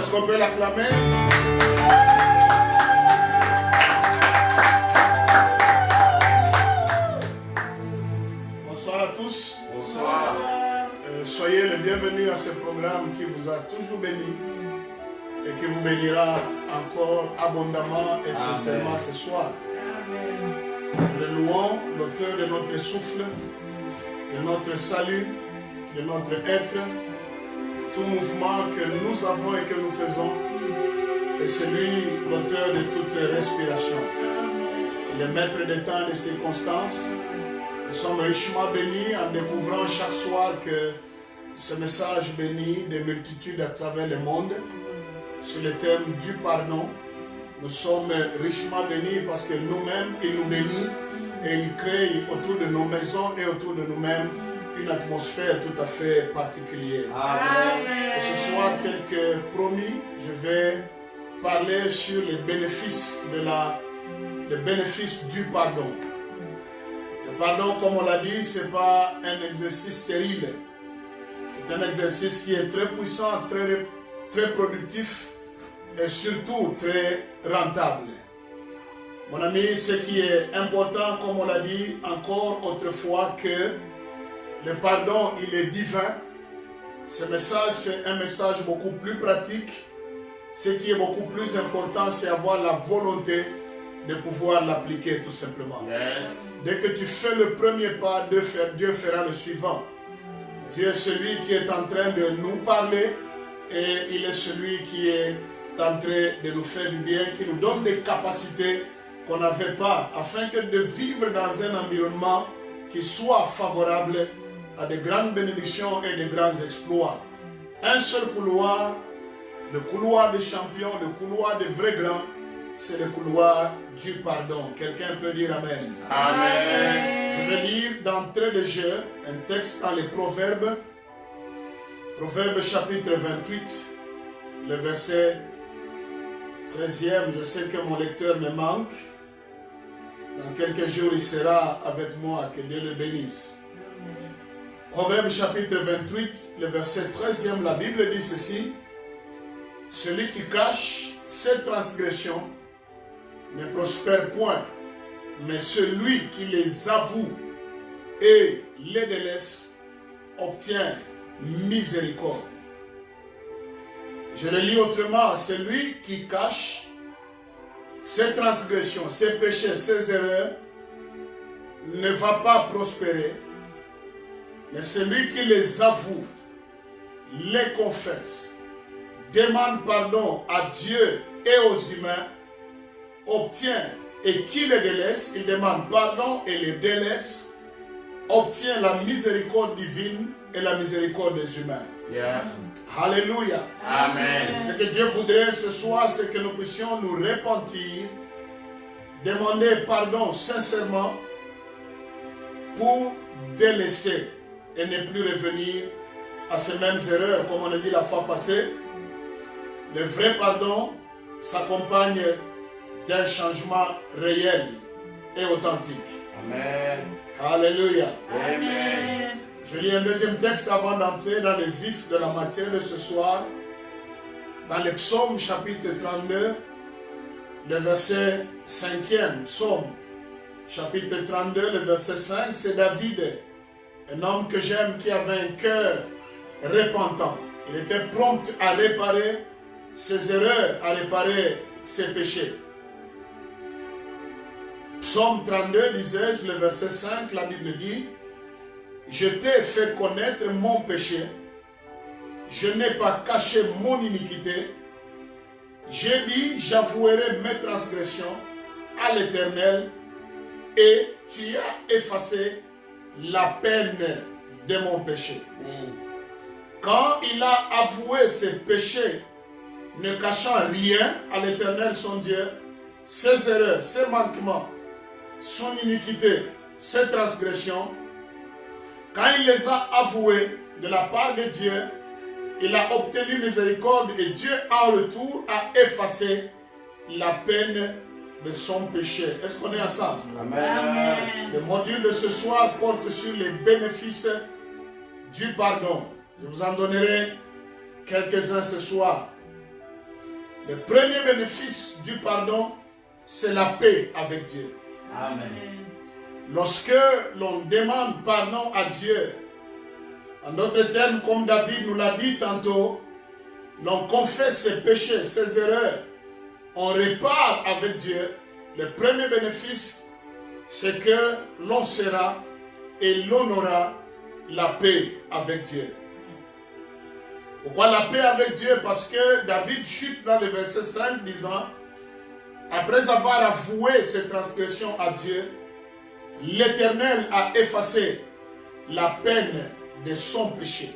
Est-ce qu'on peut l'acclamer? Bonsoir à tous. Bonsoir. Soyez les bienvenus à ce programme qui vous a toujours béni et qui vous bénira encore abondamment et sincèrement ce soir. Nous louons l'auteur de notre souffle, de notre salut, de notre être. Tout mouvement que nous avons et que nous faisons est celui, l'auteur de toute respiration. Il est maître des temps et des circonstances. Nous sommes richement bénis en découvrant chaque soir que ce message bénit des multitudes à travers le monde sur le thème du pardon. Nous sommes richement bénis parce que nous-mêmes, il nous bénit et il crée autour de nos maisons et autour de nous-mêmes une atmosphère tout à fait particulière. Amen. Et ce soir, tel que promis, je vais parler sur les bénéfices du pardon. Le pardon, comme on l'a dit, ce n'est pas un exercice stérile. C'est un exercice qui est très puissant, très productif et surtout très rentable. Mon ami, ce qui est important, comme on l'a dit encore autrefois, que le pardon, il est divin. Ce message, c'est un message beaucoup plus pratique. Ce qui est beaucoup plus important, c'est avoir la volonté de pouvoir l'appliquer tout simplement. Yes. Dès que tu fais le premier pas, Dieu fera le suivant. Dieu est celui qui est en train de nous parler et il est celui qui est en train de nous faire du bien, qui nous donne des capacités qu'on n'avait pas, afin que de vivre dans un environnement qui soit favorable à de grandes bénédictions et de grands exploits. Un seul couloir, le couloir des champions, le couloir des vrais grands, c'est le couloir du pardon. Quelqu'un peut dire Amen. Amen. Je vais lire d'entrée de jeu un texte dans les Proverbes. Proverbes chapitre 28, le verset 13e. Je sais que mon lecteur me manque. Dans quelques jours, il sera avec moi. Que Dieu le bénisse. Proverbes chapitre 28, le verset 13e. La Bible dit ceci. Celui qui cache ses transgressions ne prospère point, mais celui qui les avoue et les délaisse obtient miséricorde. Je le lis autrement, celui qui cache ses transgressions, ses péchés, ses erreurs ne va pas prospérer, mais celui qui les avoue, les confesse, demande pardon à Dieu et aux humains, obtient, et qui les délaisse, il demande pardon et les délaisse, obtient la miséricorde divine et la miséricorde des humains. Yeah. Alléluia. Amen. Ce que Dieu voudrait ce soir, c'est que nous puissions nous repentir, demander pardon sincèrement pour délaisser et ne plus revenir à ces mêmes erreurs, comme on a dit la fois passée. Le vrai pardon s'accompagne d'un changement réel et authentique. Amen. Alléluia. Amen. Je lis un deuxième texte avant d'entrer dans le vif de la matière de ce soir. dans le psaume chapitre 32, le verset 5e, psaume chapitre 32, le verset 5, c'est David, un homme que j'aime qui avait un cœur repentant. Il était prompt à réparer ses erreurs, à réparer ses péchés. Psaume 32, disais-je, le verset 5, la Bible dit, « Je t'ai fait connaître mon péché, je n'ai pas caché mon iniquité. J'ai dit, j'avouerai mes transgressions à l'Éternel, et tu as effacé la peine de mon péché. » Quand il a avoué ses péchés, ne cachant rien à l'Éternel son Dieu, ses erreurs, ses manquements, son iniquité, ses transgressions, quand il les a avoués de la part de Dieu, il a obtenu miséricorde et Dieu en retour a effacé la peine de son péché. Est-ce qu'on est ensemble? Amen. Le module de ce soir porte sur les bénéfices du pardon. Je vous en donnerai quelques-uns ce soir. Le premier bénéfice du pardon, c'est la paix avec Dieu. Amen. Lorsque l'on demande pardon à Dieu, en d'autres termes, comme David nous l'a dit tantôt, l'on confesse ses péchés, ses erreurs, on répare avec Dieu. Le premier bénéfice, c'est que l'on sera et l'on aura la paix avec Dieu. Pourquoi la paix avec Dieu? Parce que David chute dans le verset 5 disant, après avoir avoué ses transgressions à Dieu, l'Éternel a effacé la peine de son péché.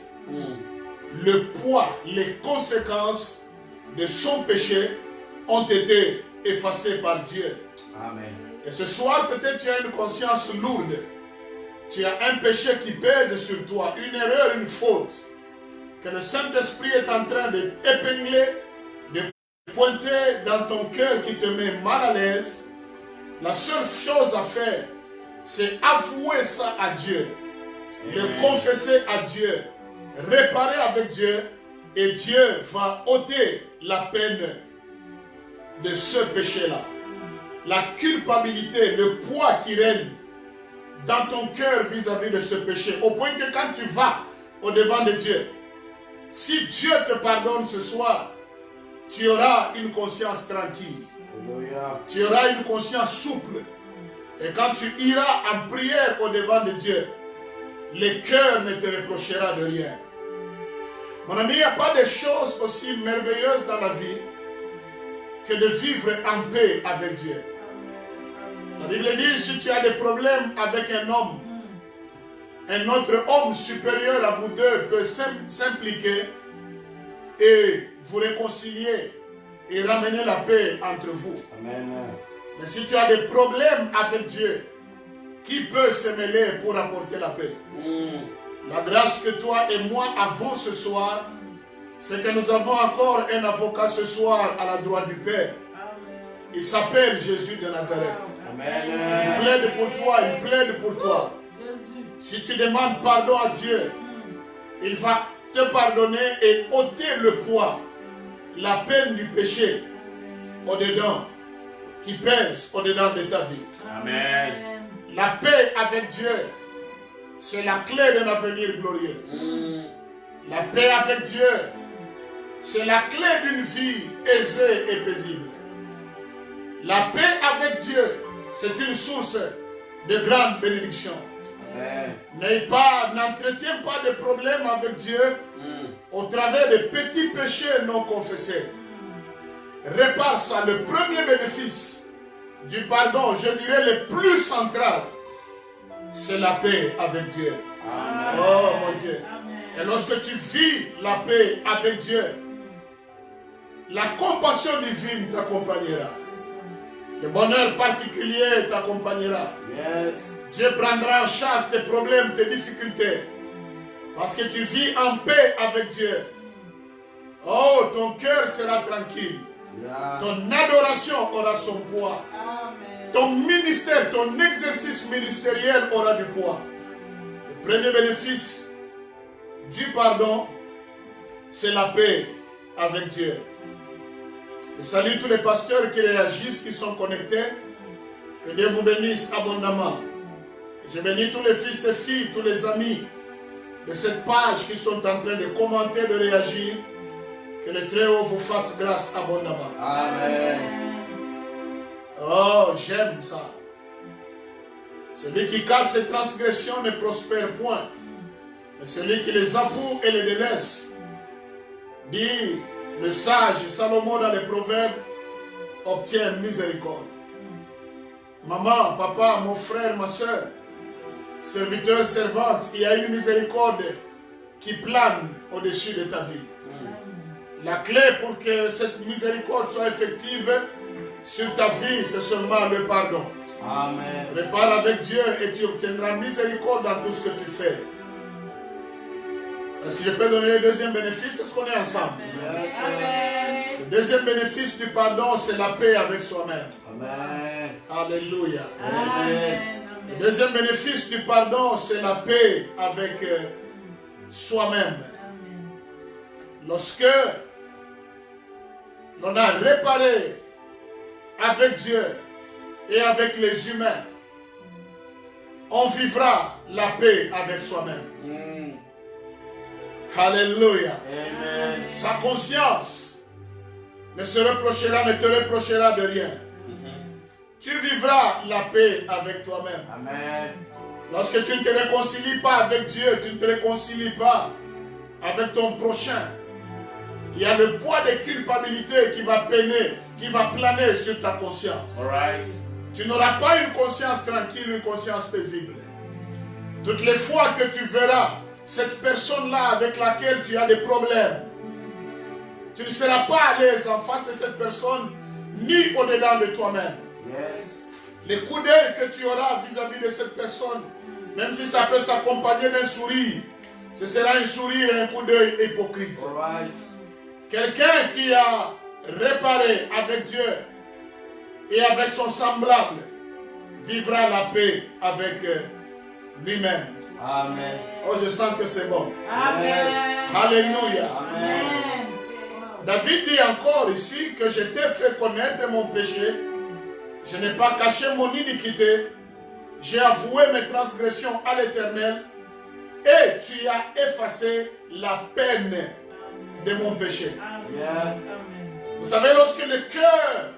Le poids, les conséquences de son péché ont été effacées par Dieu. Amen. Et ce soir, peut-être tu as une conscience lourde. Tu as un péché qui pèse sur toi, une erreur, une faute, que le Saint-Esprit est en train d'épingler, de pointer dans ton cœur qui te met mal à l'aise. La seule chose à faire, c'est avouer ça à Dieu, le confesser à Dieu, réparer avec Dieu, et Dieu va ôter la peine de ce péché-là. La culpabilité, le poids qui règne dans ton cœur vis-à-vis de ce péché, au point que quand tu vas au-devant de Dieu, si Dieu te pardonne ce soir, tu auras une conscience tranquille. Alléluia. Tu auras une conscience souple. Et quand tu iras en prière au-devant de Dieu, le cœur ne te reprochera de rien. Mon ami, il n'y a pas de chose aussi merveilleuse dans la vie que de vivre en paix avec Dieu. La Bible dit, si tu as des problèmes avec un homme, un autre homme supérieur à vous deux peut s'impliquer et vous réconcilier et ramener la paix entre vous. Amen. Mais si tu as des problèmes avec Dieu, qui peut se mêler pour apporter la paix? La grâce que toi et moi avons ce soir, c'est que nous avons encore un avocat ce soir à la droite du Père. Il s'appelle Jésus de Nazareth. Amen. Il plaide pour toi, il plaide pour toi. Si tu demandes pardon à Dieu, il va te pardonner et ôter le poids, la peine du péché au-dedans, qui pèse au-dedans de ta vie. Amen. La paix avec Dieu, c'est la clé d'un avenir glorieux. La paix avec Dieu, c'est la clé d'une vie aisée et paisible. La paix avec Dieu, c'est une source de grande bénédiction. N'entretiens pas de problème avec Dieu au travers de petits péchés non confessés. Répare ça. Le premier bénéfice du pardon, je dirais le plus central, c'est la paix avec Dieu. Amen. Oh mon Dieu. Et lorsque tu vis la paix avec Dieu, la compassion divine t'accompagnera. Le bonheur particulier t'accompagnera. Yes. Dieu prendra en charge tes problèmes, tes difficultés. Parce que tu vis en paix avec Dieu. Oh, ton cœur sera tranquille. Yeah. Ton adoration aura son poids. Ton ministère, ton exercice ministériel aura du poids. Le premier bénéfice du pardon, c'est la paix avec Dieu. Je salue tous les pasteurs qui réagissent, qui sont connectés. Que Dieu vous bénisse abondamment. Je bénis tous les fils et filles, tous les amis de cette page qui sont en train de commenter, de réagir. Que le Très-Haut vous fasse grâce abondamment. Amen. Oh, j'aime ça. Celui qui cache ses transgressions ne prospère point. Mais celui qui les avoue et les délaisse, dit le sage Salomon dans les Proverbes, obtient miséricorde. Maman, papa, mon frère, ma soeur, serviteur, servante, il y a une miséricorde qui plane au-dessus de ta vie. La clé pour que cette miséricorde soit effective sur ta vie, c'est seulement le pardon. Amen. Répare avec Dieu et tu obtiendras miséricorde dans tout ce que tu fais. Est-ce que je peux donner le deuxième bénéfice? Est-ce qu'on est ensemble? Amen. Le deuxième bénéfice du pardon, c'est la paix avec soi-même. Amen. Alléluia. Amen. Le deuxième bénéfice du pardon, c'est la paix avec soi-même. Lorsque l'on a réparé avec Dieu et avec les humains, on vivra la paix avec soi-même. Alléluia. Amen. Sa conscience ne te reprochera de rien. Tu vivras la paix avec toi-même. Amen. Lorsque tu ne te réconcilies pas avec Dieu, tu ne te réconcilies pas avec ton prochain, il y a le poids de culpabilité qui va peiner, qui va planer sur ta conscience. All right. Tu n'auras pas une conscience tranquille, une conscience paisible. Toutes les fois que tu verras cette personne-là avec laquelle tu as des problèmes, tu ne seras pas à l'aise en face de cette personne, ni au-dedans de toi-même. Yes. Les coups d'œil que tu auras vis-à-vis de cette personne, même si ça peut s'accompagner d'un sourire, ce sera un sourire et un coup d'œil hypocrite. All right. Quelqu'un qui a réparé avec Dieu et avec son semblable vivra la paix avec lui-même. Amen. Oh, je sens que c'est bon. Amen. Alléluia. Amen. David dit encore ici que je t'ai fait connaître mon péché. Je n'ai pas caché mon iniquité. J'ai avoué mes transgressions à l'Éternel. Et tu as effacé la peine de mon péché. Yeah. Vous savez, lorsque le cœur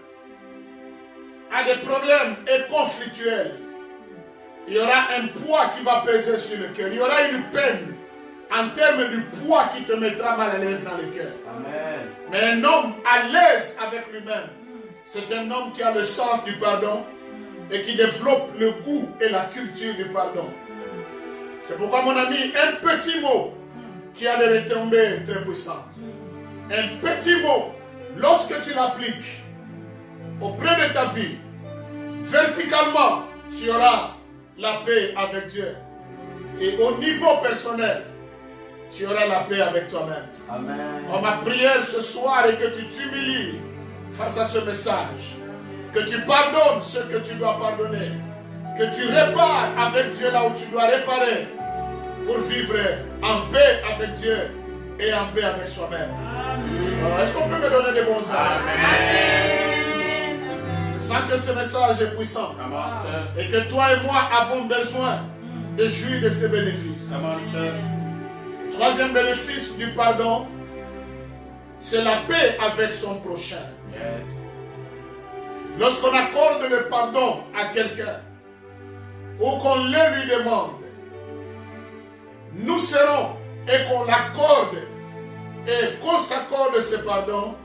a des problèmes et conflictuels, il y aura un poids qui va peser sur le cœur. Il y aura une peine en termes du poids qui te mettra mal à l'aise dans le cœur. Amen. Mais un homme à l'aise avec lui-même, c'est un homme qui a le sens du pardon et qui développe le goût et la culture du pardon. C'est pourquoi, mon ami, un petit mot qui a des retombées très puissantes. Un petit mot, lorsque tu l'appliques auprès de ta vie, verticalement, tu auras la paix avec Dieu. Et au niveau personnel, tu auras la paix avec toi-même. Amen. Oh, ma prière ce soir est que tu t'humilies face à ce message. Que tu pardonnes ce que tu dois pardonner. Que tu répares avec Dieu là où tu dois réparer. Pour vivre en paix avec Dieu et en paix avec soi-même. Est-ce qu'on peut me donner des bons Amen. Je sens que ce message est puissant. Come on, sir. Et que toi et moi avons besoin de jouir de ces bénéfices. Come on, sir. Le troisième bénéfice du pardon, c'est la paix avec son prochain. Yes. Lorsqu'on accorde le pardon à quelqu'un, ou qu'on le lui demande, nous serons, et qu'on l'accorde, et qu'on s'accorde ce pardon,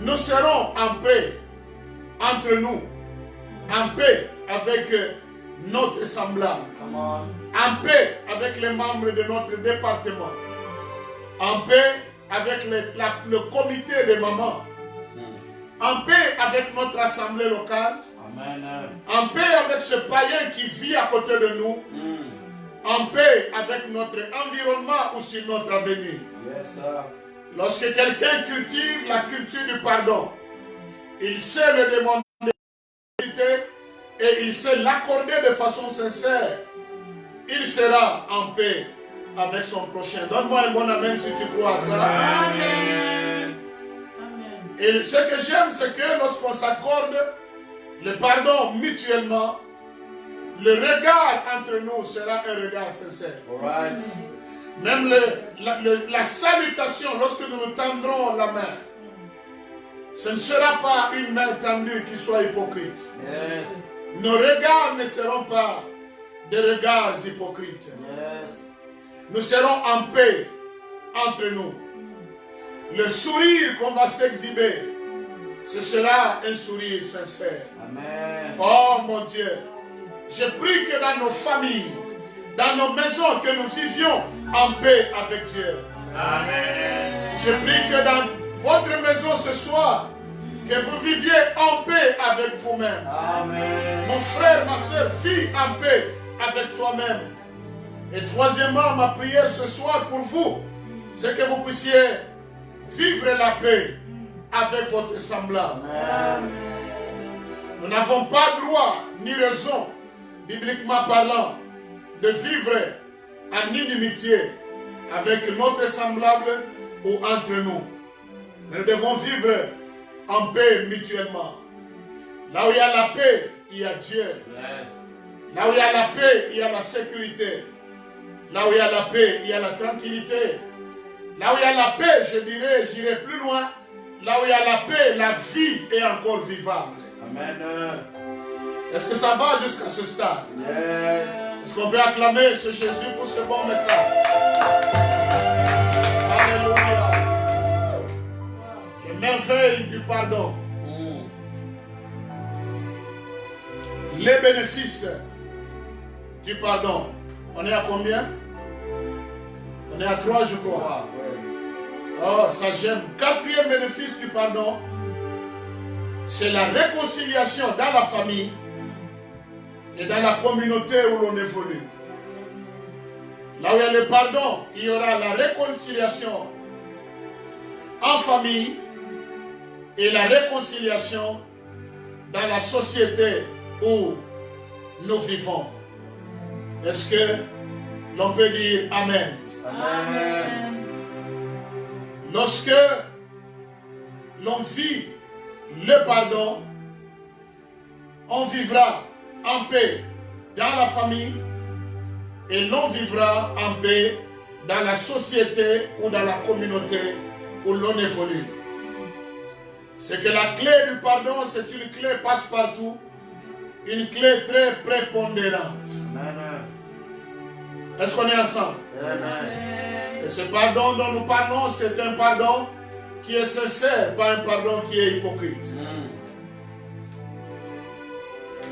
nous serons en paix entre nous, en paix avec notre semblable, Come on. en paix avec les membres de notre département, en paix avec le comité des mamans, en paix avec notre assemblée locale, Amen. en paix avec ce païen qui vit à côté de nous, en paix avec notre environnement ou sur notre avenir. Yes, sir. Lorsque quelqu'un cultive la culture du pardon, il sait le demander et il sait l'accorder de façon sincère, il sera en paix avec son prochain. Donne-moi un bon amen si tu crois à ça. Amen. Et ce que j'aime, c'est que lorsqu'on s'accorde le pardon mutuellement, le regard entre nous sera un regard sincère. Alright. Même la salutation, lorsque nous nous tendrons la main, ce ne sera pas une main tendue qui soit hypocrite. Yes. Nos regards ne seront pas des regards hypocrites. Yes. Nous serons en paix entre nous. Le sourire qu'on va s'exhiber, ce sera un sourire sincère. Amen. Oh mon Dieu, je prie que dans nos familles, dans nos maisons, que nous vivions en paix avec Dieu. Amen. Je prie que dans votre maison ce soir, que vous viviez en paix avec vous-même. Amen. Mon frère, ma soeur, vis en paix avec toi-même. Et troisièmement, ma prière ce soir pour vous, c'est que vous puissiez vivre la paix avec votre semblable. Amen. Nous n'avons pas droit ni raison, bibliquement parlant, de vivre en inimitié avec notre semblable ou entre nous. Nous devons vivre en paix mutuellement. Là où il y a la paix, il y a Dieu. Yes. Là où il y a la paix, il y a la sécurité. Là où il y a la paix, il y a la tranquillité. Là où il y a la paix, j'irai plus loin. Là où il y a la paix, la vie est encore vivable. Amen. Est-ce que ça va jusqu'à ce stade? Yes. Est-ce qu'on peut acclamer ce Jésus pour ce bon message? Alléluia. Les merveilles du pardon. Les bénéfices du pardon. On est à combien? On est à 3, je crois. Oh, ça j'aime. Quatrième bénéfice du pardon, c'est la réconciliation dans la famille et dans la communauté où l'on évolue. Là où il y a le pardon, il y aura la réconciliation en famille et la réconciliation dans la société où nous vivons. Est-ce que l'on peut dire Amen? Amen. Lorsque l'on vit le pardon, on vivra en paix dans la famille et l'on vivra en paix dans la société ou dans la communauté où l'on évolue. C'est que la clé du pardon, c'est une clé passe-partout, une clé très prépondérante. Amen. Est-ce qu'on est ensemble? Amen. Et ce pardon dont nous parlons, c'est un pardon qui est sincère, pas un pardon qui est hypocrite.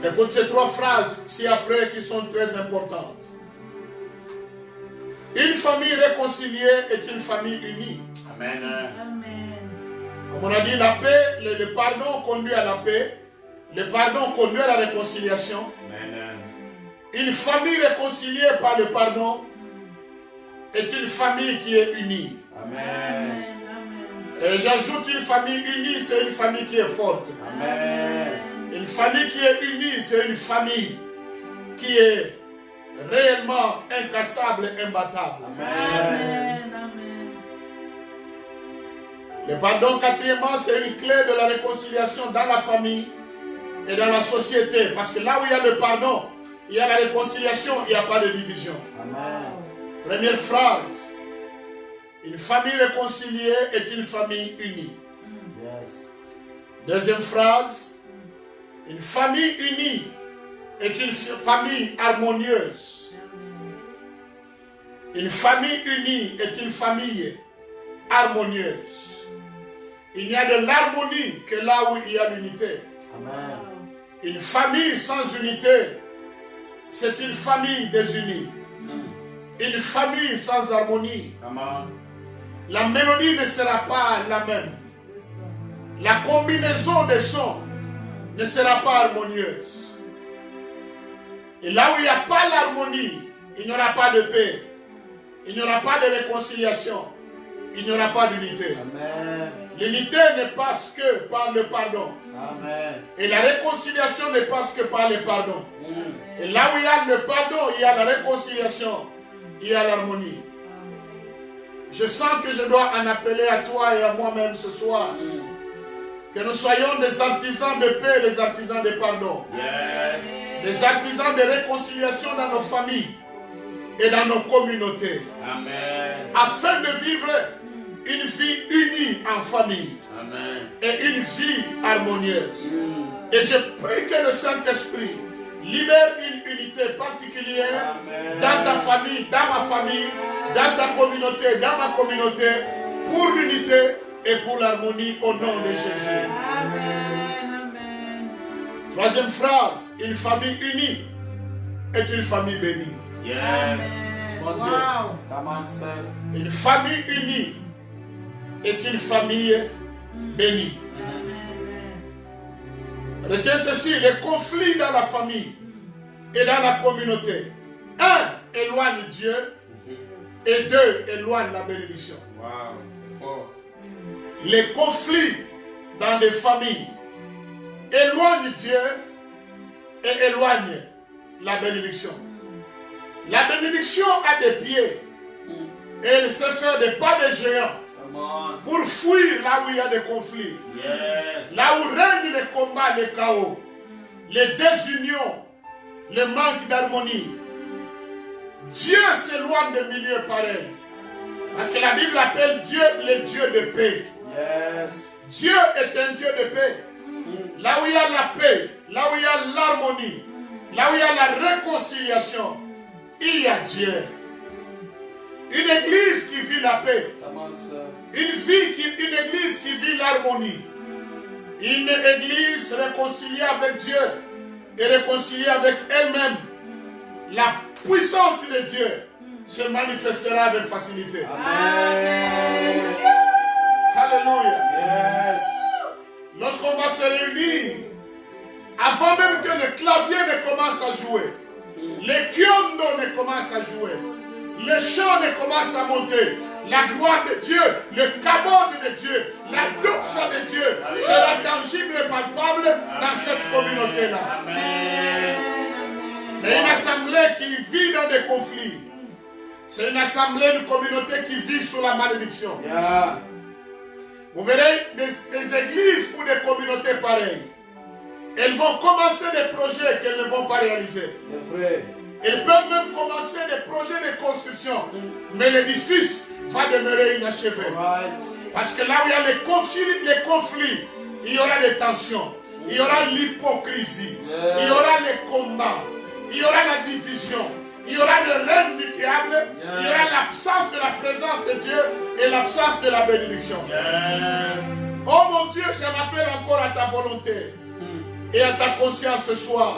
Écoute ces 3 phrases ci-après qui sont très importantes. Une famille réconciliée est une famille unie. Amen. Comme on a dit, la paix, le pardon conduit à la paix. Le pardon conduit à la réconciliation. Amen. Une famille réconciliée par le pardon est une famille qui est unie. Amen. Et j'ajoute une famille unie, c'est une famille qui est forte. Amen. Une famille qui est unie, c'est une famille qui est réellement incassable et imbattable. Amen. Le pardon, quatrièmement, c'est une clé de la réconciliation dans la famille et dans la société. Parce que là où il y a le pardon, il y a la réconciliation, il n'y a pas de division. Amen. Première phrase, une famille réconciliée est une famille unie. Yes. Deuxième phrase, une famille unie est une famille harmonieuse. Une famille unie est une famille harmonieuse. Il n'y a de l'harmonie que là où il y a l'unité. Amen. Une famille sans unité, c'est une famille désunie. Une famille sans harmonie, Come on. la mélodie ne sera pas la même. La combinaison des sons ne sera pas harmonieuse. Et là où il n'y a pas l'harmonie, il n'y aura pas de paix. Il n'y aura pas de réconciliation. Il n'y aura pas d'unité. Amen. L'unité ne passe que par le pardon. Amen. Et la réconciliation ne passe que par le pardon. Et là où il y a le pardon, il y a la réconciliation. Il y a l'harmonie. Je sens que je dois en appeler à toi et à moi-même ce soir. Que nous soyons des artisans de paix, des artisans de pardon. Yes. Des artisans de réconciliation dans nos familles et dans nos communautés. Amen. Afin de vivre une vie unie en famille. Amen. Et une vie harmonieuse. Et je prie que le Saint-Esprit libère une unité particulière. Amen. Dans ta famille, dans ma famille, dans ta communauté, dans ma communauté, pour l'unité et pour l'harmonie au nom de Jésus. Amen. Amen. Troisième phrase, une famille unie est une famille bénie. Yes. Mon Dieu. Wow. Come on, sir. Une famille unie est une famille bénie. Retiens ceci, les conflits dans la famille et dans la communauté. Un, éloigne Dieu et deux, éloigne la bénédiction. Wow, c'est fort. Les conflits dans des familles éloignent Dieu et éloignent la bénédiction. La bénédiction a des pieds et elle sait faire des pas de géant Come on. pour fuir là où il y a des conflits. Yes. Là où règnent les combats, les chaos, les désunions, le manque d'harmonie. Dieu s'éloigne de milieux pareils. Parce que la Bible appelle Dieu le Dieu de paix. Yes. Dieu est un Dieu de paix. Là où il y a la paix, là où il y a l'harmonie, là où il y a la réconciliation, il y a Dieu. Une église qui vit la paix. Come on, sir. Une église qui vit l'harmonie. Une église réconciliée avec Dieu et réconciliée avec elle-même. La puissance de Dieu se manifestera avec facilité. Amen. Alléluia. Yes. Lorsqu'on va se réunir, avant même que le clavier ne commence à jouer, les kiondos ne commencent à jouer, les chants ne commencent à monter, la gloire de Dieu, le cabot de Dieu, la doxa de Dieu sera tangible et palpable dans cette communauté-là. Amen. Mais une assemblée qui vit dans des conflits, c'est une assemblée, une communauté qui vit sous la malédiction. Yeah. Vous verrez des églises ou des communautés pareilles. Elles vont commencer des projets qu'elles ne vont pas réaliser. C'est vrai. Elles peuvent même commencer des projets de construction. Mais l'édifice va demeurer inachevé. Right. Parce que là où il y a les conflits, il y aura des tensions. Il y aura l'hypocrisie. Il y aura les combats. Il y aura la division. Il y aura le règne du diable. Il y aura l'absence de la présence de Dieu et l'absence de la bénédiction. Yeah. Oh mon Dieu, j'en appelle encore à ta volonté et à ta conscience ce soir.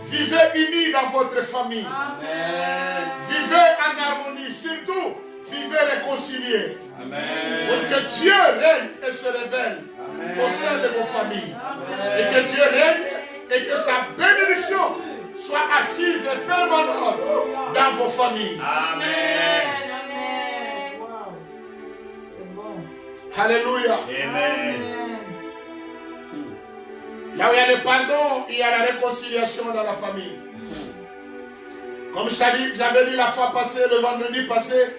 Vivez unis dans votre famille. Amen. Vivez en harmonie. Surtout, vivez réconciliés. Amen. Pour que Dieu règne et se révèle au sein de vos familles. Et que Dieu règne et que sa bénédiction soit assise et permanente dans vos familles. Amen. Wow. C'est bon. Alléluia. Amen. Là où il y a le pardon, il y a la réconciliation dans la famille. Comme j'avais dit la fois passée, le vendredi passé,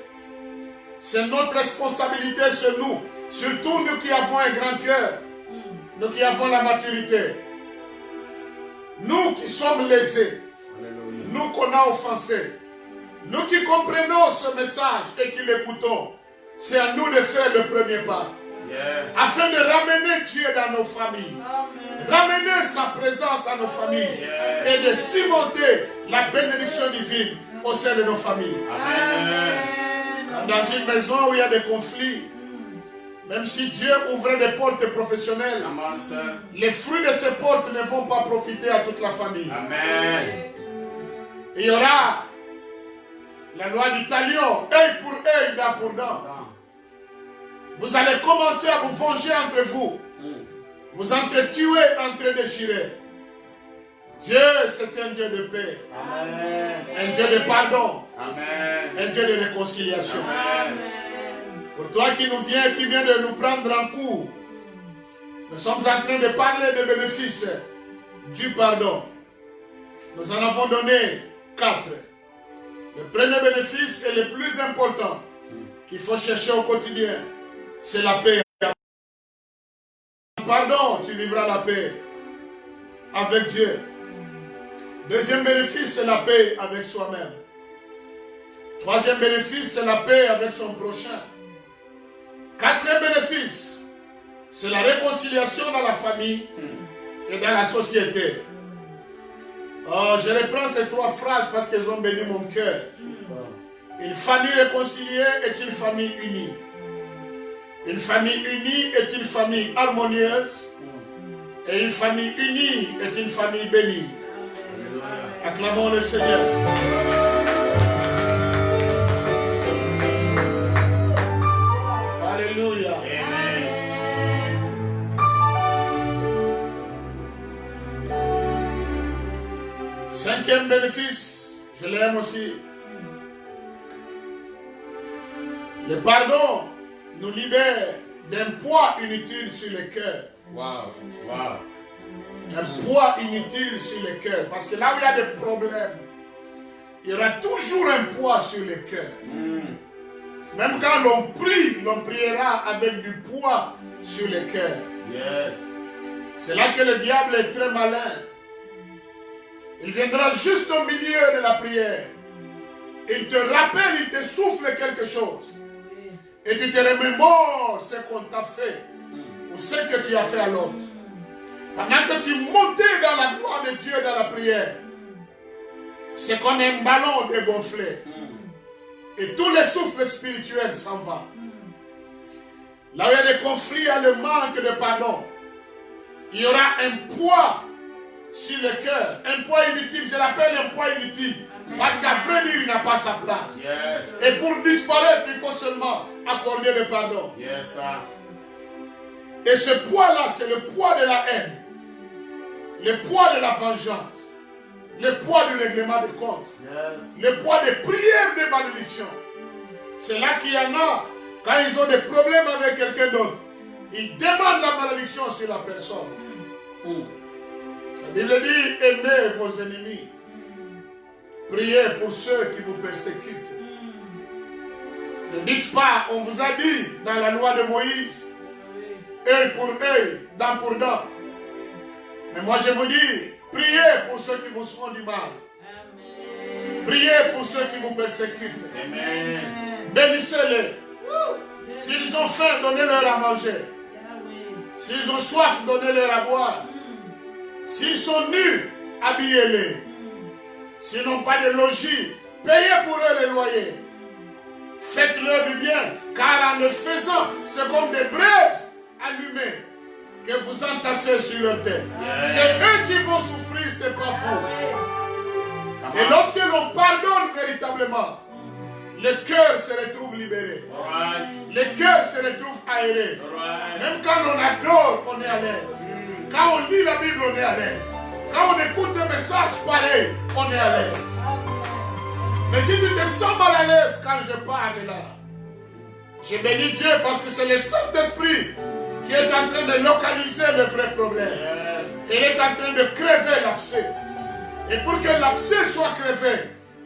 c'est notre responsabilité sur nous. Surtout nous qui avons un grand cœur. Nous qui avons la maturité. Nous qui sommes lésés. Nous qu'on a offensés. Nous qui comprenons ce message et qui l'écoutons. C'est à nous de faire le premier pas. Yeah. Afin de ramener Dieu dans nos familles. Ramener sa présence dans nos familles. Et de cimenter la bénédiction divine au sein de nos familles. Amen. Dans une maison où il y a des conflits, même si Dieu ouvrait des portes professionnelles, Come on, sir. les fruits de ces portes ne vont pas profiter à toute la famille. Amen. Il y aura la loi du talion, œil pour œil, dent pour dent. Vous allez commencer à vous venger entre vous. Vous entretuer, entre-déchirer. Dieu, c'est un Dieu de paix. Amen. Un Dieu de pardon. Amen. Un Dieu de réconciliation. Amen. Pour toi qui vient de nous prendre en cours, nous sommes en train de parler des bénéfices du pardon. Nous en avons donné 4. Le premier bénéfice et le plus important qu'il faut chercher au quotidien, c'est la paix. pardon, tu vivras la paix avec Dieu. Deuxième bénéfice, c'est la paix avec soi-même. Troisième bénéfice, c'est la paix avec son prochain. Quatrième bénéfice, c'est la réconciliation dans la famille et dans la société. Oh, je reprends ces trois phrases parce qu'elles ont béni mon cœur. Une famille réconciliée est une famille unie. Une famille unie est une famille harmonieuse. Et une famille unie est une famille bénie. Acclamons le Seigneur. Alléluia. Cinquième bénéfice, je l'aime aussi. Le pardon nous libère d'un poids inutile sur le cœur. Wow. Wow. Un poids inutile sur le cœur. Parce que là où il y a des problèmes, il y aura toujours un poids sur le cœur. Même quand l'on prie, l'on priera avec du poids sur le cœur. Yes. C'est là que le diable est très malin. Il viendra juste au milieu de la prière. Il te rappelle, il te souffle quelque chose. Et tu te remémores ce qu'on t'a fait. Ou ce que tu as fait à l'autre. Pendant que tu montais dans la gloire de Dieu dans la prière. C'est comme un ballon dégonflé. Et tous les souffles spirituels s'en vont. Là où il y a des conflits, il y a le manque de pardon. Il y aura un poids sur le cœur. Un poids inutile, je l'appelle un poids inutile. Parce qu'à vrai dire, il n'a pas sa place. Yes. Et pour disparaître, il faut seulement accorder le pardon. Yes, sir. Et ce poids-là, c'est le poids de la haine. Le poids de la vengeance. Le poids du règlement des comptes. Yes. Le poids des prières de malédiction. C'est là qu'il y en a, quand ils ont des problèmes avec quelqu'un d'autre, ils demandent la malédiction sur la personne. La Bible dit, aimez vos ennemis. Priez pour ceux qui vous persécutent. Ne dites pas, on vous a dit dans la loi de Moïse, œil pour œil, dent pour dent. Mais moi je vous dis, priez pour ceux qui vous font du mal. Priez pour ceux qui vous persécutent. Amen. Bénissez-les. S'ils ont faim, donnez-leur à manger. S'ils ont soif, donnez-leur à boire. S'ils sont nus, habillez-les. S'ils n'ont pas de logis, payez pour eux les loyers. Faites-leur du bien, car en le faisant, c'est comme des braises allumées que vous entassez sur leur tête. C'est eux qui vont souffrir, c'est pas vous. Et lorsque l'on pardonne véritablement, le cœur se retrouve libéré. Le cœur se retrouve aéré. Même quand on adore, on est à l'aise. Quand on lit la Bible, on est à l'aise. Quand on écoute un message pareil, on est à l'aise. Mais si tu te sens mal à l'aise quand je parle là, je bénis Dieu parce que c'est le Saint-Esprit qui est en train de localiser le vrai problème. Il est en train de crever l'abcès. Et pour que l'abcès soit crevé,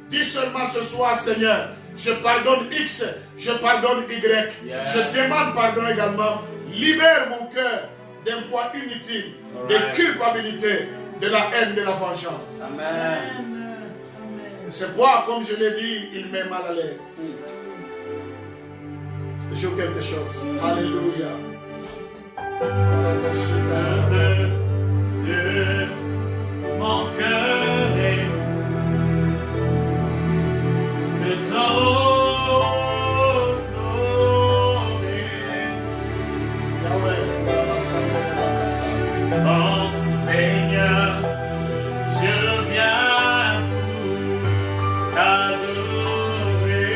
dis seulement ce soir, Seigneur, je pardonne X, je pardonne Y. Je demande pardon également. Libère mon cœur d'un poids inutile, de culpabilité, de la haine, de la vengeance. Amen. Ce poids, comme je l'ai dit, il met mal à l'aise. Je joue quelque chose. Alléluia. De mon cœur est de t'honorer. Oh Seigneur, je viens pour t'adorer.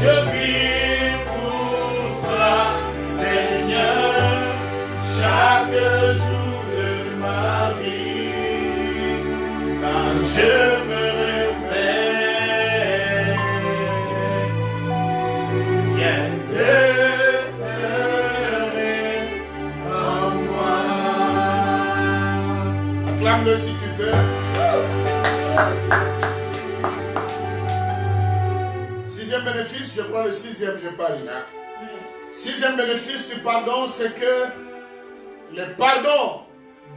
Je vis pour toi, Seigneur, chaque jour de ma vie. Quand je me réveille, viens demeurer en moi. Acclame-le si tu peux. Sixième bénéfice, je prends le sixième, je parie. Sixième bénéfice du pardon, c'est que le pardon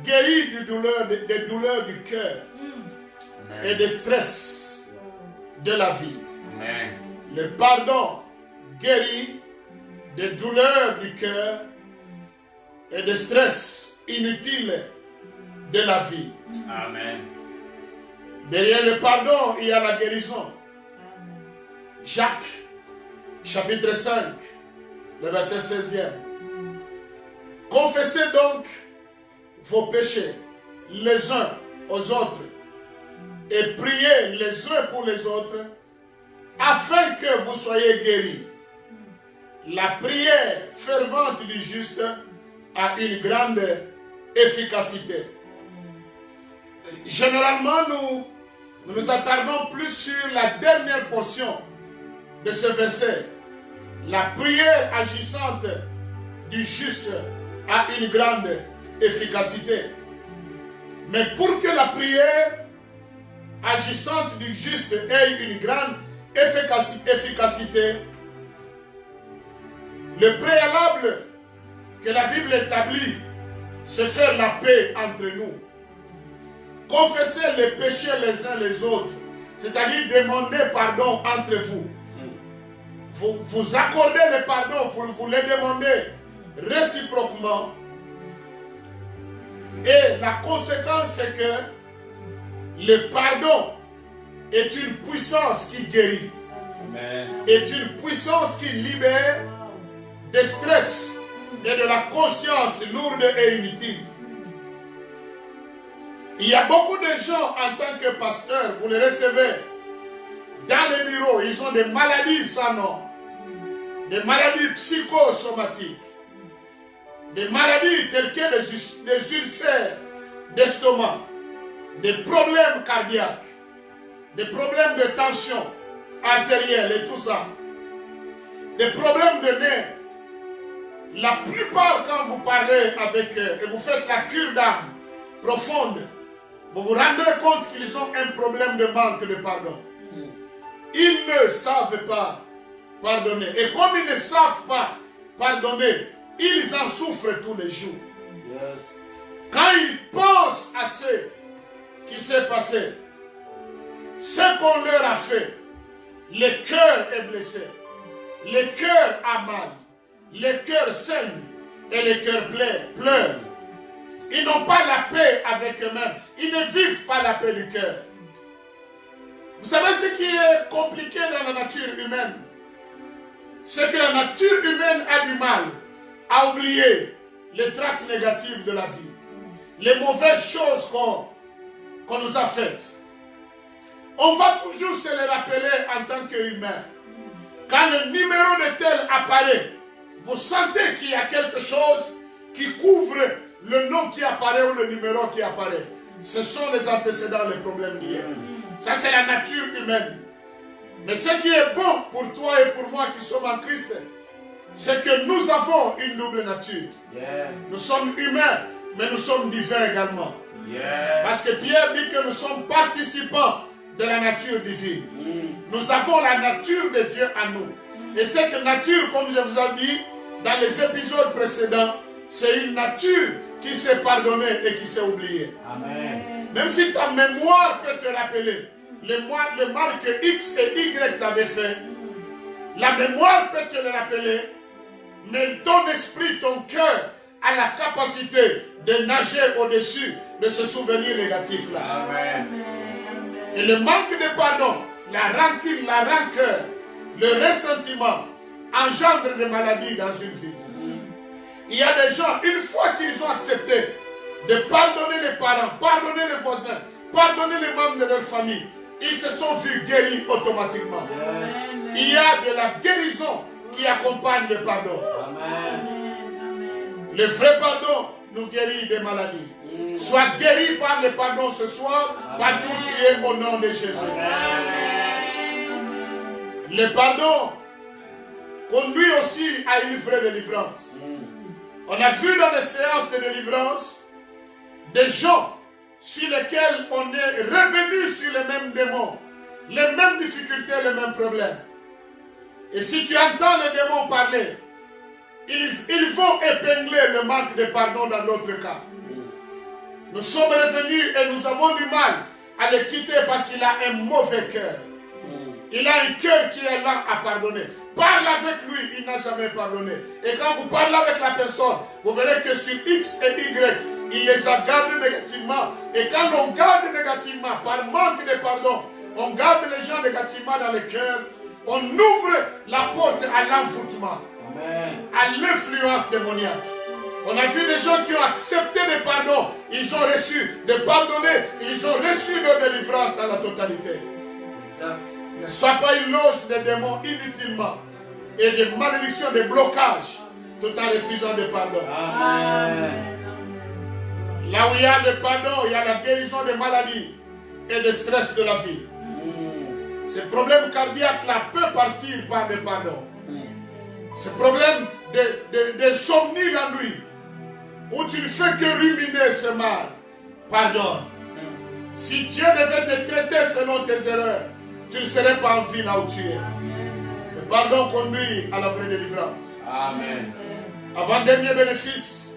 guérit des douleurs du cœur et des stress de la vie. Amen. Le pardon guérit des douleurs du cœur et des stress inutiles de la vie. Amen. Derrière le pardon, il y a la guérison. Jacques, chapitre 5, le verset 16e. Confessez donc vos péchés les uns aux autres et priez les uns pour les autres afin que vous soyez guéris. La prière fervente du juste a une grande efficacité. Généralement, nous nous attardons plus sur la dernière portion de ce verset. La prière agissante du juste a une grande efficacité. Mais pour que la prière agissante du juste ait une grande efficacité, le préalable que la Bible établit, c'est faire la paix entre nous. Confesser les péchés les uns les autres, c'est-à-dire demander pardon entre vous. Vous accordez le pardon, vous le demandez réciproquement. Et la conséquence, c'est que le pardon est une puissance qui guérit. Amen. Est une puissance qui libère des stress et de la conscience lourde et inutile. Il y a beaucoup de gens en tant que pasteur, vous les recevez dans les bureaux, ils ont des maladies sans nom, des maladies psychosomatiques, des maladies telles que des ulcères d'estomac, des problèmes cardiaques, des problèmes de tension artérielle et tout ça, des problèmes de nerfs. La plupart, quand vous parlez avec eux et vous faites la cure d'âme profonde, vous vous rendrez compte qu'ils ont un problème de manque de pardon. Ils ne savent pas pardonner. Et comme ils ne savent pas pardonner, ils en souffrent tous les jours. Yes. Quand ils pensent à ce qui s'est passé, ce qu'on leur a fait, le cœur est blessé, le cœur a mal, le cœur saigne et le cœur pleure. Ils n'ont pas la paix avec eux-mêmes. Ils ne vivent pas la paix du cœur. Vous savez ce qui est compliqué dans la nature humaine? C'est que la nature humaine a du mal à oublier les traces négatives de la vie, les mauvaises choses qu'on nous a faites. On va toujours se les rappeler en tant qu'humain. Quand le numéro de tel apparaît, vous sentez qu'il y a quelque chose qui couvre le nom qui apparaît ou le numéro qui apparaît. Ce sont les antécédents, les problèmes d'hier. Ça, c'est la nature humaine. Mais ce qui est bon pour toi et pour moi qui sommes en Christ, c'est que nous avons une double nature. Yeah. Nous sommes humains, mais nous sommes divins également. Yeah. Parce que Pierre dit que nous sommes participants de la nature divine. Nous avons la nature de Dieu en nous. Et cette nature, comme je vous ai dit dans les épisodes précédents, c'est une nature qui s'est pardonnée et qui s'est oubliée. Amen. Même si ta mémoire peut te rappeler le mal que X et Y t'avaient fait, la mémoire peut te le rappeler, mais ton esprit, ton cœur a la capacité de nager au-dessus de ce souvenir négatif-là. Amen. Et le manque de pardon, la rancune, la rancœur, le ressentiment engendre des maladies dans une vie. Il y a des gens, une fois qu'ils ont accepté de pardonner les parents, pardonner les voisins, pardonner les membres de leur famille, ils se sont vus guéris automatiquement. Amen. Il y a de la guérison qui accompagne le pardon. Amen. Le vrai pardon nous guérit des maladies. Sois guéri par le pardon ce soir, partout où tu es, au nom de Jésus. Le pardon conduit aussi à une vraie délivrance. On a vu dans les séances de délivrance des gens sur lesquels on est revenu sur les mêmes démons, les mêmes difficultés, les mêmes problèmes. Et si tu entends les démons parler, ils vont épingler le manque de pardon dans notre cas. Nous sommes revenus et nous avons du mal à le quitter parce qu'il a un mauvais cœur. Il a un cœur qui est là à pardonner. Parle avec lui, il n'a jamais pardonné. Et quand vous parlez avec la personne, vous verrez que sur X et Y, il les a gardés négativement. Et quand on garde négativement, par manque de pardon, on garde les gens négativement dans le cœur, on ouvre la porte à l'envoûtement, à l'influence démoniaque. On a vu des gens qui ont accepté le pardon, ils ont reçu de pardonner, ils ont reçu leur délivrance dans la totalité. Exact. Ne sois pas une loge de démons inutilement et de malédictions, de blocages, tout en refusant de pardon. Amen. Là où il y a le pardon, il y a la guérison des maladies et des stress de la vie. Ce problème cardiaque-là peut partir par le pardon. Ce problème de somnie la nuit, où tu ne fais que ruminer ce mal, pardonne. Si Dieu devait te traiter selon tes erreurs, tu ne serais pas en vie là où tu es. Le pardon conduit à la vraie délivrance. Amen. Avant-dernier bénéfice,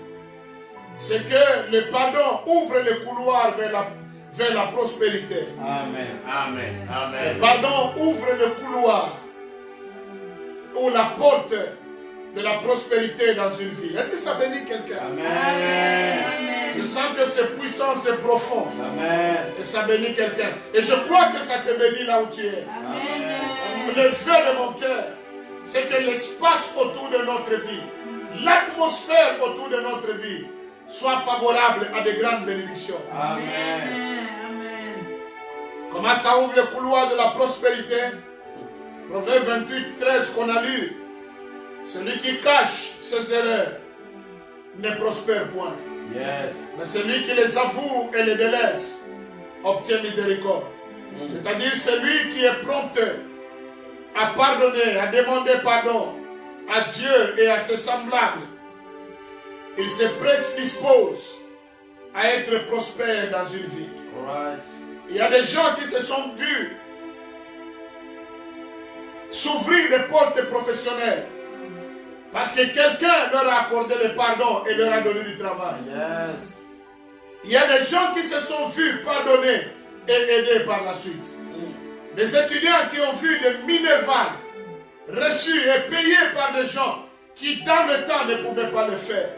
c'est que le pardon ouvre le couloir vers la prospérité. Amen. Amen. Amen. Le pardon ouvre le couloir ou la porte de la prospérité dans une vie. Est-ce que ça bénit quelqu'un? Amen. Je sens que c'est puissant, c'est profond. Amen. Et ça bénit quelqu'un. Et je crois que ça te bénit là où tu es. Amen. Le vœu de mon cœur, c'est que l'espace autour de notre vie, l'atmosphère autour de notre vie, soit favorable à de grandes bénédictions. Amen. Comment ça ouvre le couloir de la prospérité? Proverbe 28, 13 qu'on a lu. Celui qui cache ses erreurs ne prospère point. Yes. Mais celui qui les avoue et les délaisse obtient miséricorde. C'est-à-dire celui qui est prompt à pardonner, à demander pardon à Dieu et à ses semblables. Il se prédispose à être prospère dans une vie. Alright. Il y a des gens qui se sont vus s'ouvrir des portes professionnelles parce que quelqu'un leur a accordé le pardon et leur a donné du travail. Yes. Il y a des gens qui se sont vus pardonner et aider par la suite. Des étudiants qui ont vu des minervales reçus et payés par des gens qui dans le temps ne pouvaient pas le faire.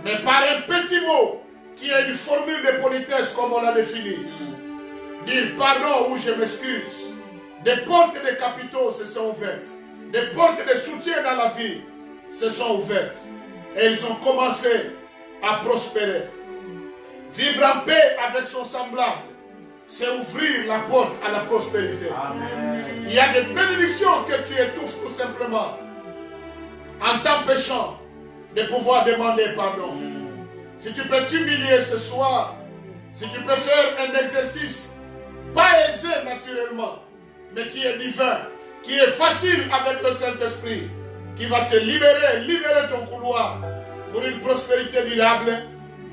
Mais par un petit mot qui est une formule de politesse comme on l'a défini, dire pardon ou je m'excuse, des portes de capitaux se sont ouvertes, des portes de soutien dans la vie se sont ouvertes et ils ont commencé à prospérer. Vivre en paix avec son semblable, c'est ouvrir la porte à la prospérité. Amen. Il y a des bénédictions que tu étouffes tout simplement en t'empêchant de pouvoir demander pardon. Si tu peux t'humilier ce soir, si tu peux faire un exercice pas aisé naturellement, mais qui est divin, qui est facile avec le Saint-Esprit, qui va te libérer ton couloir pour une prospérité durable,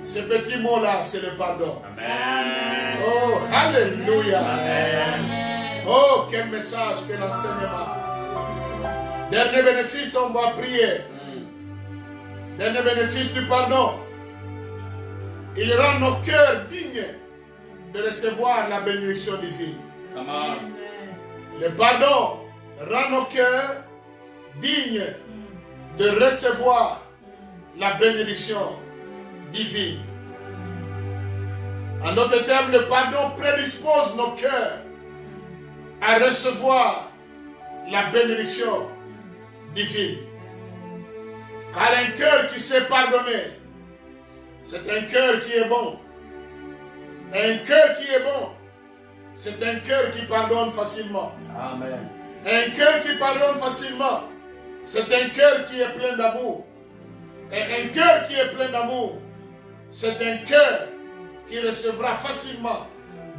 ce petit mot-là, c'est le pardon. Amen. Oh, alléluia. Amen. Oh, quel message, quel enseignement. Dernier bénéfice, on va prier. Dernier bénéfice du pardon. Il rend nos cœurs dignes de recevoir la bénédiction divine. Come on. Le pardon rend nos cœurs dignes de recevoir la bénédiction divine. En d'autres termes, le pardon prédispose nos cœurs à recevoir la bénédiction divine. Car un cœur qui sait pardonner, c'est un cœur qui est bon. Un cœur qui est bon c'est un cœur qui pardonne facilement. Amen. Un cœur qui pardonne facilement, c'est un cœur qui est plein d'amour. Et un cœur qui est plein d'amour, c'est un cœur qui recevra facilement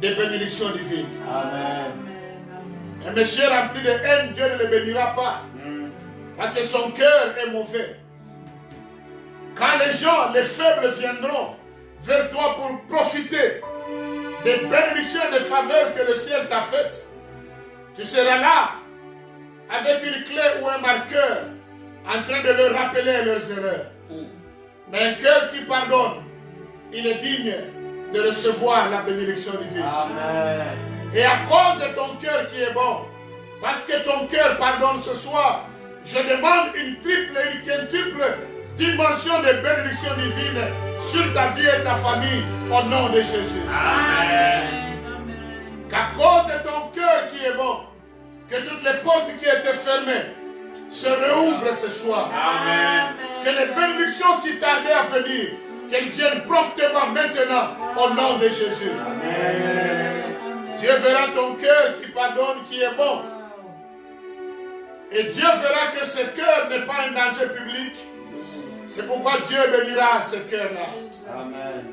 des bénédictions divines. Amen. Un monsieur rempli de haine, Dieu ne le bénira pas. Parce que son cœur est mauvais. Quand les gens, les faibles viendront vers toi pour profiter des bénédictions et des faveurs que le ciel t'a faites, tu seras là avec une clé ou un marqueur en train de leur rappeler leurs erreurs. Mais un cœur qui pardonne, il est digne de recevoir la bénédiction divine. Amen. Et à cause de ton cœur qui est bon, parce que ton cœur pardonne ce soir, je demande une triple et une quintuple dimension de bénédiction divine sur ta vie et ta famille au nom de Jésus. Amen. Qu'à cause de ton cœur qui est bon, que toutes les portes qui étaient fermées se réouvrent ce soir. Amen. Que les bénédictions qui tardaient à venir, qu'elles viennent promptement maintenant au nom de Jésus. Amen. Dieu verra ton cœur qui pardonne, qui est bon. Et Dieu verra que ce cœur n'est pas un danger public. C'est pourquoi Dieu bénira ce cœur-là. Amen.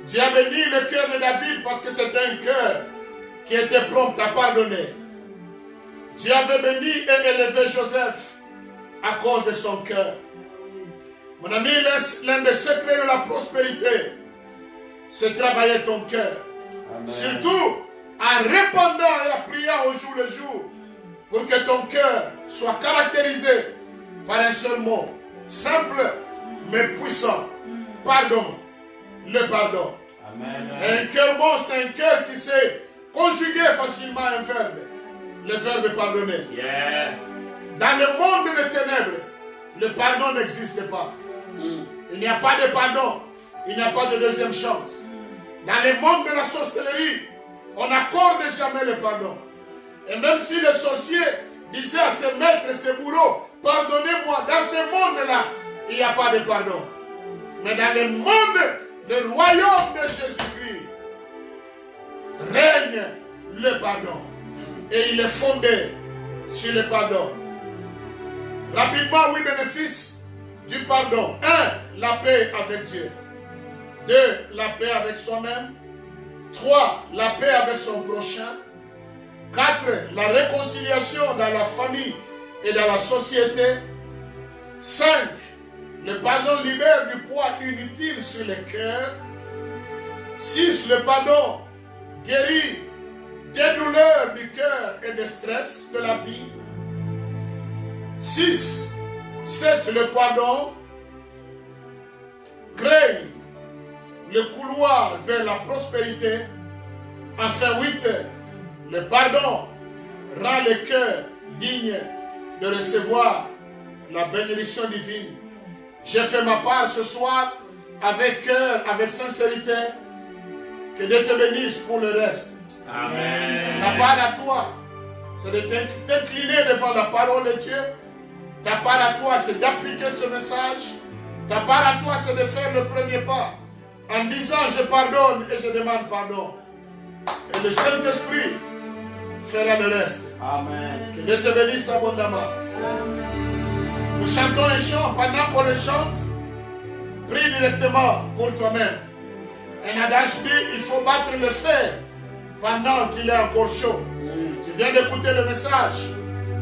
Dieu a béni le cœur de David parce que c'était un cœur qui était prompt à pardonner. Dieu avait béni et élevé Joseph à cause de son cœur. Mon ami, l'un des secrets de la prospérité, c'est travailler ton cœur. Amen. Surtout en répondant et en priant au jour le jour pour que ton cœur soit caractérisé par un seul mot, simple mais puissant. Pardon. Le pardon. Amen. Un cœur bon, c'est un cœur qui sait conjuguer facilement un verbe. Le verbe pardonner. Yeah. Dans le monde des ténèbres, le pardon n'existe pas. Il n'y a pas de pardon. Il n'y a pas de deuxième chance. Dans le monde de la sorcellerie, on n'accorde jamais le pardon. Et même si le sorcier disait à ses maîtres, ses bourreaux, pardonnez-moi, dans ce monde-là, il n'y a pas de pardon. Mais dans le monde, le royaume de Jésus-Christ, règne le pardon. Et il est fondé sur le pardon. Rapidement, oui, bénéfice du pardon. 1. La paix avec Dieu. 2. La paix avec soi-même. 3. La paix avec son prochain. 4. La réconciliation dans la famille et dans la société. 5. Le pardon libère du poids inutile sur le cœur. 6. Le pardon guérit des douleurs du cœur et des stress de la vie. 6. 7. Le pardon crée le couloir vers la prospérité. Enfin 8. Le pardon rend le cœur digne de recevoir la bénédiction divine. J'ai fait ma part ce soir avec cœur, avec sincérité. Que Dieu te bénisse pour le reste. Amen. Ta part à toi, c'est de t'incliner devant la parole de Dieu. Ta part à toi, c'est d'appliquer ce message. Ta part à toi, c'est de faire le premier pas en disant je pardonne et je demande pardon. Et le Saint-Esprit fera le reste. Amen. Que Dieu te bénisse abondamment. Nous chantons un chant. Pendant qu'on le chante, prie directement pour toi-même. Un adage dit, il faut battre le fer pendant qu'il est encore chaud. Tu viens d'écouter le message.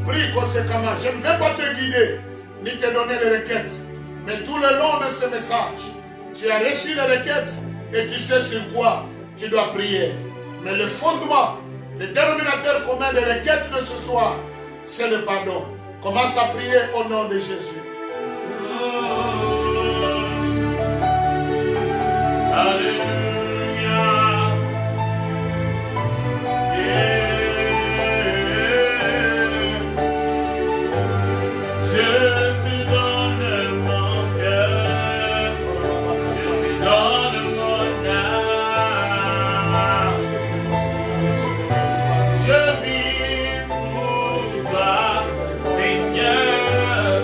Prie conséquemment. Je ne vais pas te guider, ni te donner les requêtes. Mais tout le long de ce message, tu as reçu les requêtes et tu sais sur quoi tu dois prier. Mais le fondement, le dénominateur commun des requêtes de ce soir, c'est le pardon. Commence à prier au nom de Jésus. Alléluia. Je te donne mon cœur, je te donne mon âme. Je vis pour toi, Seigneur.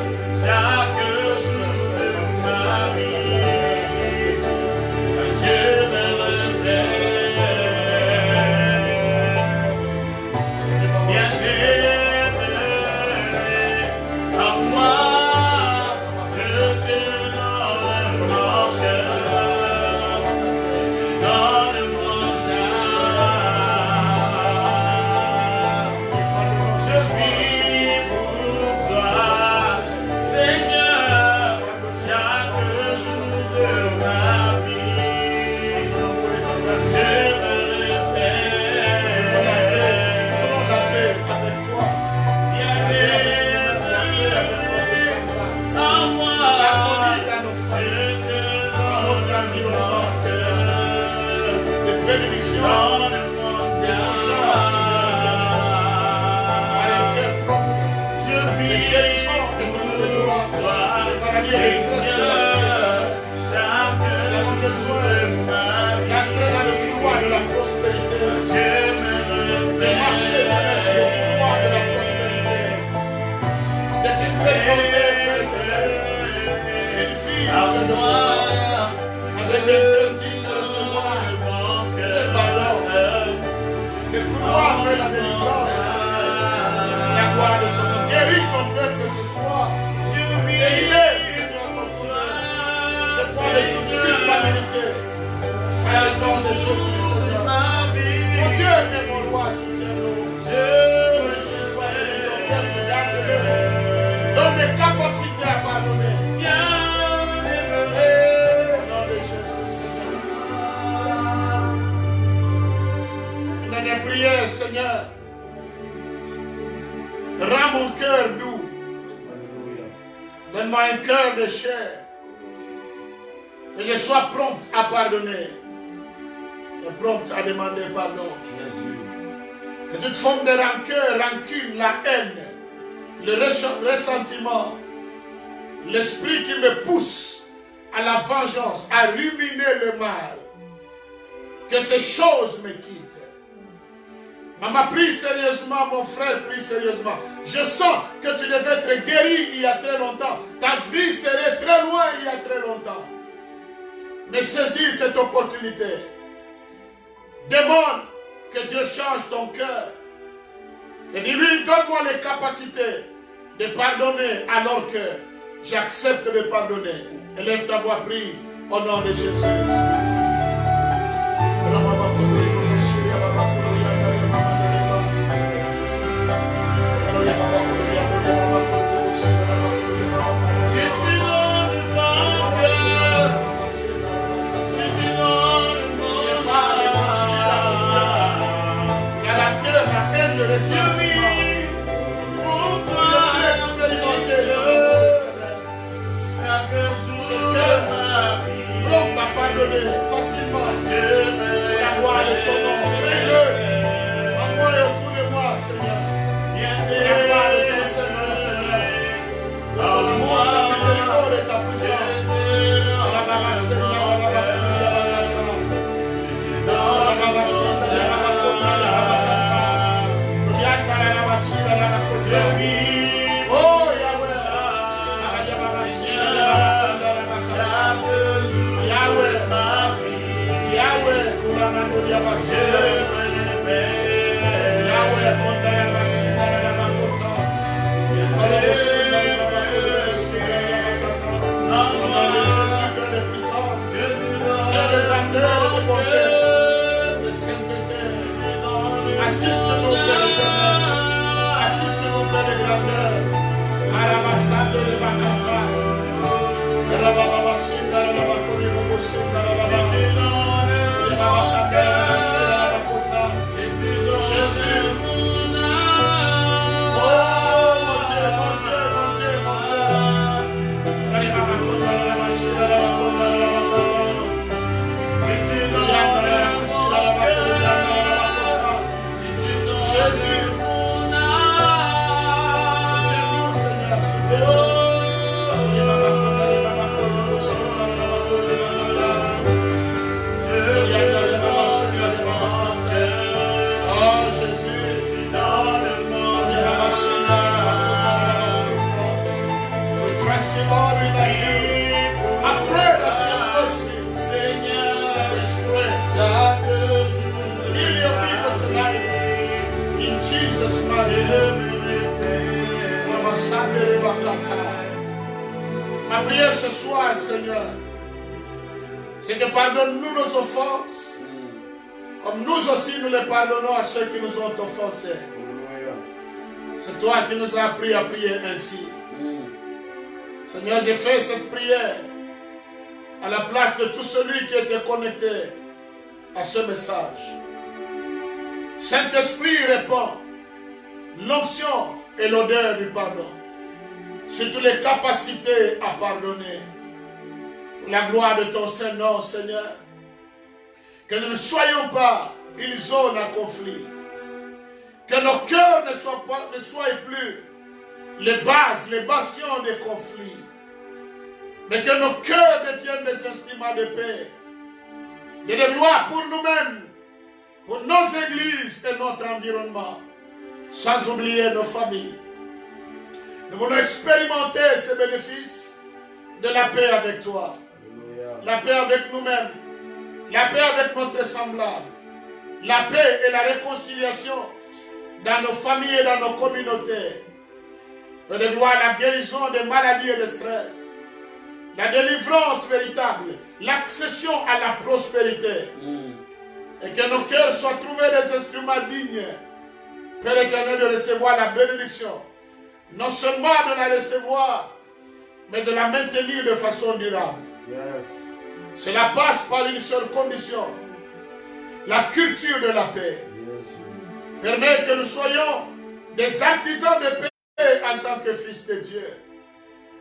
guérison et ton nom de gloire. Épargner les stress de la vie. Nous avons besoin d'entrer dans le couloir de la prospérité. De marcher dans le couloir de la prospérité. D'expérimenter une fille de puissance avec des petits de recevoir le pardon. De pouvoir faire la délivrance. La gloire de ton nom. Guéris ton peuple ce soir. Guéris, Seigneur, ton peuple. De foi de toute culpabilité. Par le nom de Jésus, Seigneur. Mon Dieu, mais mon roi, soutiens-nous. Donne des capacités à pardonner. Au nom de Jésus, Seigneur. Dans les prières, Seigneur. Rends mon cœur doux. Donne-moi un cœur de chair. Que je sois prompt à pardonner. Et prompt à demander pardon. Que toute forme de rancœur, rancune, la haine, le ressentiment, l'esprit qui me pousse à la vengeance, à ruminer le mal, que ces choses me quittent. Maman, prie sérieusement, mon frère, prie sérieusement. Je sens que tu devais être guéri il y a très longtemps. Ta vie serait très loin il y a très longtemps. Mais saisis cette opportunité. Demande que Dieu change ton cœur. Et dis-lui, donne-moi les capacités de pardonner alors que j'accepte de pardonner. Élève ta voix, prie au nom de Jésus. Facilement, la gloire de ton nom, prie-le, en moi et autour de moi, Seigneur. La gloire de ton Seigneur, Seigneur. Ton amour, ta miséricorde et ta puissance. La baba Seigneur, la baba oh Yahweh, assiste-nous, Père éternel. Assiste-nous, Père de grandeur. Arabassade de Bakata. Rabababashinda, Rabakuribobosinda, Rabababashinda, Rabakata. Jésus. Oh, mon Dieu, mon Dieu, mon Dieu, mon Dieu. Rabababashinda, Rabakata, Jésus, soutiens-nous, Seigneur, soutiens-nous. Oh Jésus, we trust you, Lord, we love you. I pray that your mercy, Seigneur, express. Heal your people tonight. In Jesus' mighty name. Ma prière ce soir, Seigneur, c'est que pardonne-nous nos offenses, comme nous aussi nous les pardonnons à ceux qui nous ont offensés. C'est toi qui nous as appris à prier ainsi. Seigneur, j'ai fait cette prière à la place de tout celui qui était connecté à ce message. Saint-Esprit répand l'onction et l'odeur du pardon, surtout les capacités à pardonner. Pour la gloire de ton Saint-Nom, Seigneur, que nous ne soyons pas une zone à conflit, que nos cœurs ne soient plus les bases, les bastions des conflits. Mais que nos cœurs deviennent des instruments de paix, et de gloire pour nous-mêmes, pour nos églises et notre environnement, sans oublier nos familles. Nous voulons expérimenter ces bénéfices de la paix avec toi, la paix avec nous-mêmes, la paix avec notre semblable, la paix et la réconciliation dans nos familles et dans nos communautés. Et de gloire, la guérison des maladies et des stress, la délivrance véritable, l'accession à la prospérité. Et que nos cœurs soient trouvés des instruments dignes, Père éternel, de recevoir la bénédiction. Non seulement de la recevoir, mais de la maintenir de façon durable. Cela passe par une seule condition, la culture de la paix. Permet que nous soyons des artisans de paix en tant que fils de Dieu.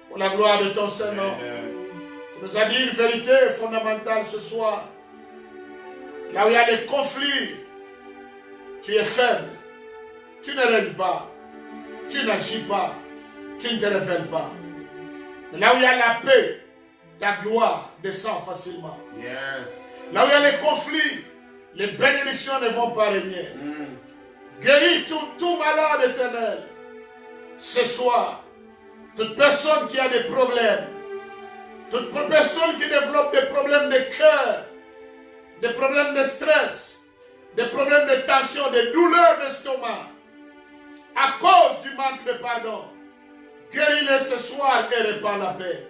Pour la gloire de ton Saint-Nom. Tu nous as dit une vérité fondamentale ce soir. Là où il y a des conflits, tu es faible. Tu ne règnes pas. Tu n'agis pas. Tu ne te révèles pas. Mais là où il y a la paix, ta gloire descend facilement. Là où il y a les conflits, les bénédictions ne vont pas régner. Guéris tout malade éternel. Ce soir, toute personne qui a des problèmes, toute personne qui développe des problèmes de cœur, des problèmes de stress, des problèmes de tension, des douleurs d'estomac, à cause du manque de pardon, guéris-les ce soir et répands la paix.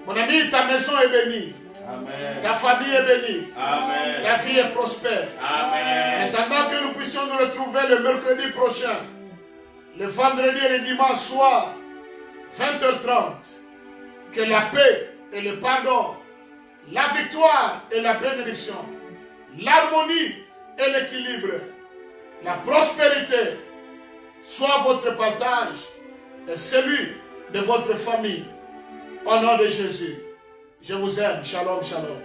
Mon ami, ta maison est bénie. Amen. Ta famille est bénie. Amen. Ta vie est prospère. En Amen. attendant que nous puissions nous retrouver le mercredi prochain, le vendredi et le dimanche soir, 20h30, que la paix et le pardon, la victoire et la bénédiction, l'harmonie et l'équilibre, la prospérité soit votre partage et celui de votre famille. Au nom de Jésus, je vous aime. Shalom, shalom.